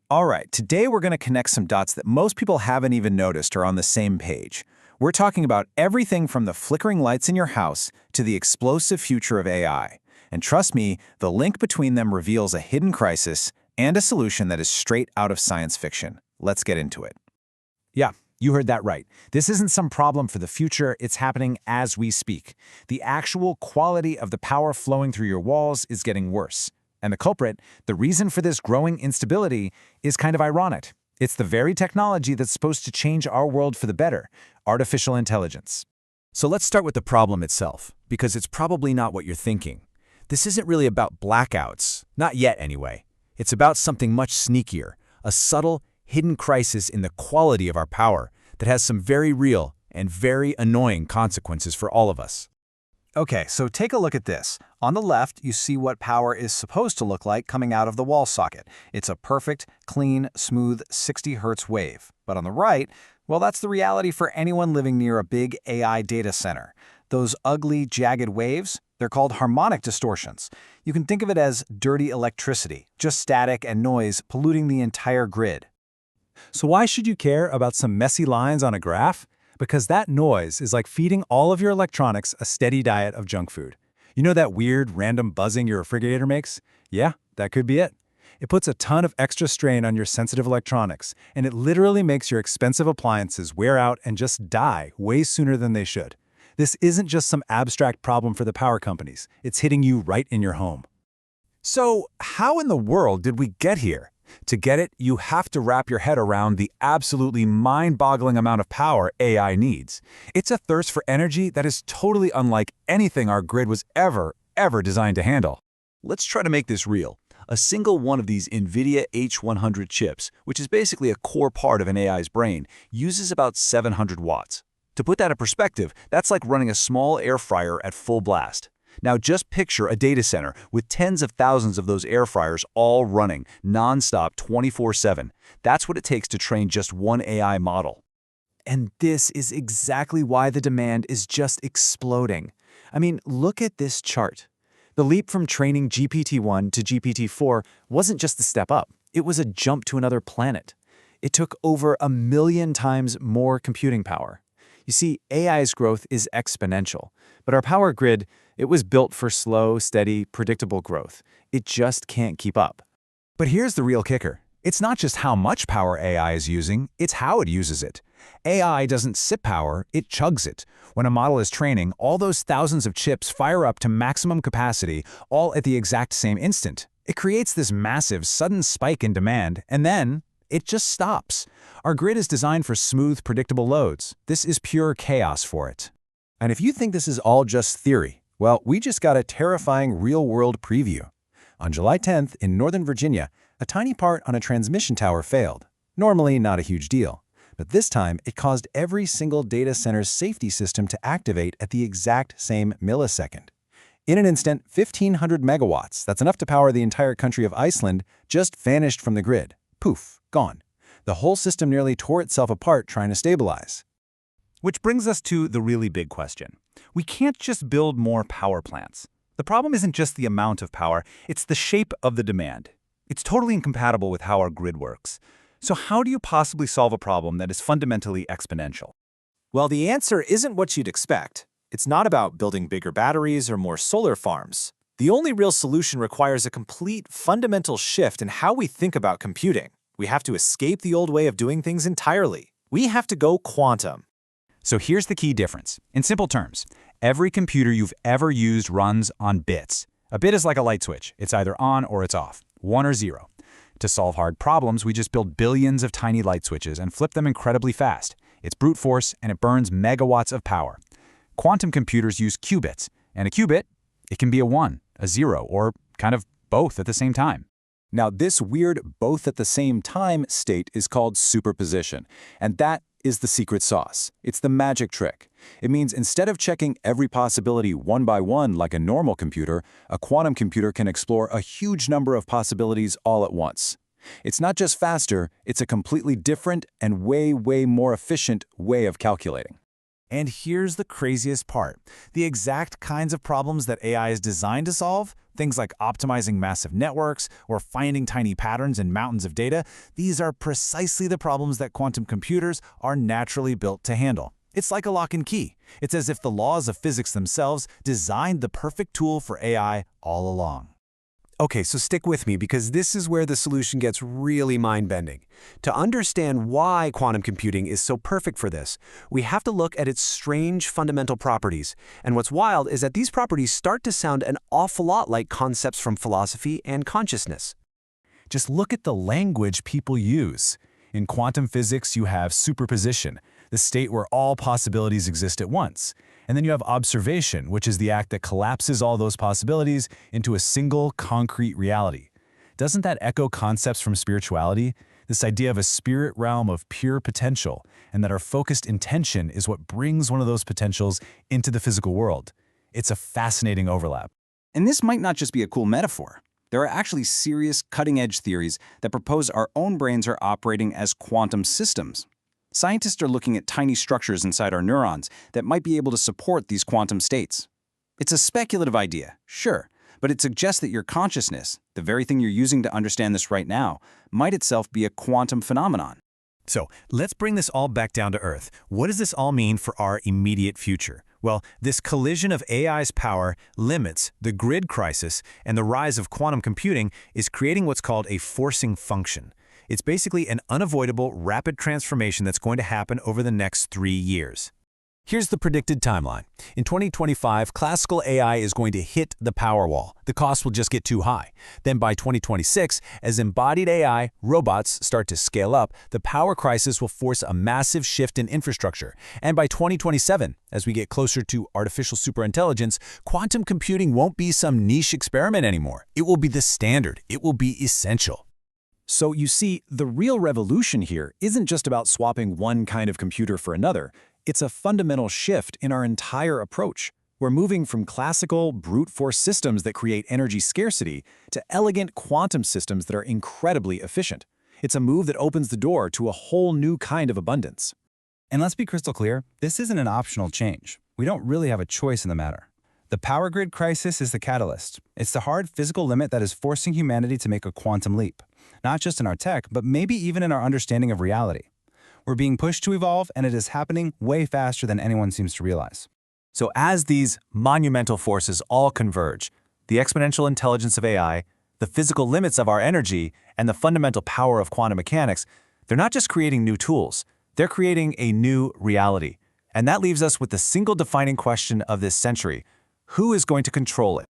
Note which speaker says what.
Speaker 1: All right, today we're going to connect some dots that most people haven't even noticed are on the same page. We're talking about everything from the flickering lights in your house to the explosive future of AI. And trust me, the link between them reveals a hidden crisis and a solution that is straight out of science fiction. Let's get into it.
Speaker 2: Yeah, you heard that right. This isn't some problem for the future, it's happening as we speak. The actual quality of the power flowing through your walls is getting worse. And the culprit, the reason for this growing instability, is kind of ironic. It's the very technology that's supposed to change our world for the better, artificial intelligence. So let's start with the problem itself, because it's probably not what you're thinking. This isn't really about blackouts, not yet anyway. It's about something much sneakier, a subtle, hidden crisis in the quality of our power that has some very real and very annoying consequences for all of us.
Speaker 1: Okay, so take a look at this. On the left, you see what power is supposed to look like coming out of the wall socket. It's a perfect, clean, smooth 60 Hertz wave. But on the right, well, that's the reality for anyone living near a big AI data center. Those ugly, jagged waves, they're called harmonic distortions. You can think of it as dirty electricity, just static and noise polluting the entire grid.
Speaker 2: So why should you care about some messy lines on a graph? Because that noise is like feeding all of your electronics a steady diet of junk food. You know that weird, random buzzing your refrigerator makes? Yeah, that could be it. It puts a ton of extra strain on your sensitive electronics, and it literally makes your expensive appliances wear out and just die way sooner than they should. This isn't just some abstract problem for the power companies. It's hitting you right in your home. So, how in the world did we get here? To get it, you have to wrap your head around the absolutely mind-boggling amount of power AI needs. It's a thirst for energy that is totally unlike anything our grid was ever designed to handle. Let's try to make this real. A single one of these NVIDIA H100 chips, which is basically a core part of an AI's brain, uses about 700 watts. To put that in perspective, that's like running a small air fryer at full blast. Now just picture a data center with tens of thousands of those air fryers all running, non-stop 24/7. That's what it takes to train just one AI model.
Speaker 1: And this is exactly why the demand is just exploding. I mean, look at this chart. The leap from training GPT-1 to GPT-4 wasn't just a step up. It was a jump to another planet. It took over 1 million times more computing power. You see, AI's growth is exponential, but our power grid, it was built for slow, steady, predictable growth. It just can't keep up.
Speaker 2: But here's the real kicker. It's not just how much power AI is using, it's how it uses it. AI doesn't sip power, it chugs it. When a model is training, all those thousands of chips fire up to maximum capacity, all at the exact same instant. It creates this massive, sudden spike in demand, and then it just stops. Our grid is designed for smooth, predictable loads. This is pure chaos for it.
Speaker 1: And if you think this is all just theory, well, we just got a terrifying real-world preview. On July 10th, in Northern Virginia, a tiny part on a transmission tower failed. Normally not a huge deal, but this time it caused every single data center's safety system to activate at the exact same millisecond. In an instant, 1,500 megawatts, that's enough to power the entire country of Iceland, just vanished from the grid. Poof, gone. The whole system nearly tore itself apart trying to stabilize.
Speaker 2: Which brings us to the really big question. We can't just build more power plants. The problem isn't just the amount of power, it's the shape of the demand. It's totally incompatible with how our grid works. So how do you possibly solve a problem that is fundamentally exponential?
Speaker 1: Well, the answer isn't what you'd expect. It's not about building bigger batteries or more solar farms. The only real solution requires a complete, fundamental shift in how we think about computing. We have to escape the old way of doing things entirely. We have to go quantum.
Speaker 2: So here's the key difference. In simple terms, every computer you've ever used runs on bits. A bit is like a light switch. It's either on or it's off, 1 or 0. To solve hard problems, we just build billions of tiny light switches and flip them incredibly fast. It's brute force, and it burns megawatts of power. Quantum computers use qubits, and a qubit, it can be a 1, a 0, or kind of both at the same time.
Speaker 1: Now, this weird both at the same time state is called superposition, and that is the secret sauce. It's the magic trick. It means instead of checking every possibility one by one like a normal computer, a quantum computer can explore a huge number of possibilities all at once. It's not just faster, it's a completely different and way more efficient way of calculating.
Speaker 2: And here's the craziest part. The exact kinds of problems that AI is designed to solve, Things like optimizing massive networks or finding tiny patterns in mountains of data, these are precisely the problems that quantum computers are naturally built to handle. It's like a lock and key. It's as if the laws of physics themselves designed the perfect tool for AI all along.
Speaker 3: Okay, so stick with me because this is where the solution gets really mind-bending. To understand why quantum computing is so perfect for this, we have to look at its strange fundamental properties. And what's wild is that these properties start to sound an awful lot like concepts from philosophy and consciousness.
Speaker 2: Just look at the language people use. In quantum physics, you have superposition, the state where all possibilities exist at once. And then you have observation, which is the act that collapses all those possibilities into a single, concrete reality. Doesn't that echo concepts from spirituality? This idea of a spirit realm of pure potential, and that our focused intention is what brings one of those potentials into the physical world. It's a fascinating overlap.
Speaker 4: And this might not just be a cool metaphor. There are actually serious, cutting-edge theories that propose our own brains are operating as quantum systems. Scientists are looking at tiny structures inside our neurons that might be able to support these quantum states. It's a speculative idea, sure, but it suggests that your consciousness, the very thing you're using to understand this right now, might itself be a quantum phenomenon.
Speaker 2: So let's bring this all back down to Earth. What does this all mean for our immediate future? Well, this collision of AI's power, limits, the grid crisis, and the rise of quantum computing is creating what's called a forcing function. It's basically an unavoidable, rapid transformation that's going to happen over the next 3 years. Here's the predicted timeline. In 2025, classical AI is going to hit the power wall. The cost will just get too high. Then by 2026, as embodied AI, robots start to scale up, the power crisis will force a massive shift in infrastructure. And by 2027, as we get closer to artificial superintelligence, quantum computing won't be some niche experiment anymore. It will be the standard. It will be essential.
Speaker 5: So you see, the real revolution here isn't just about swapping one kind of computer for another. It's a fundamental shift in our entire approach. We're moving from classical, brute force systems that create energy scarcity to elegant quantum systems that are incredibly efficient. It's a move that opens the door to a whole new kind of abundance.
Speaker 6: And let's be crystal clear, this isn't an optional change. We don't really have a choice in the matter. The power grid crisis is the catalyst. It's the hard physical limit that is forcing humanity to make a quantum leap. Not just in our tech, but maybe even in our understanding of reality. We're being pushed to evolve, and it is happening way faster than anyone seems to realize.
Speaker 2: So as these monumental forces all converge, the exponential intelligence of AI, the physical limits of our energy, and the fundamental power of quantum mechanics, they're not just creating new tools, they're creating a new reality. And that leaves us with the single defining question of this century: who is going to control it?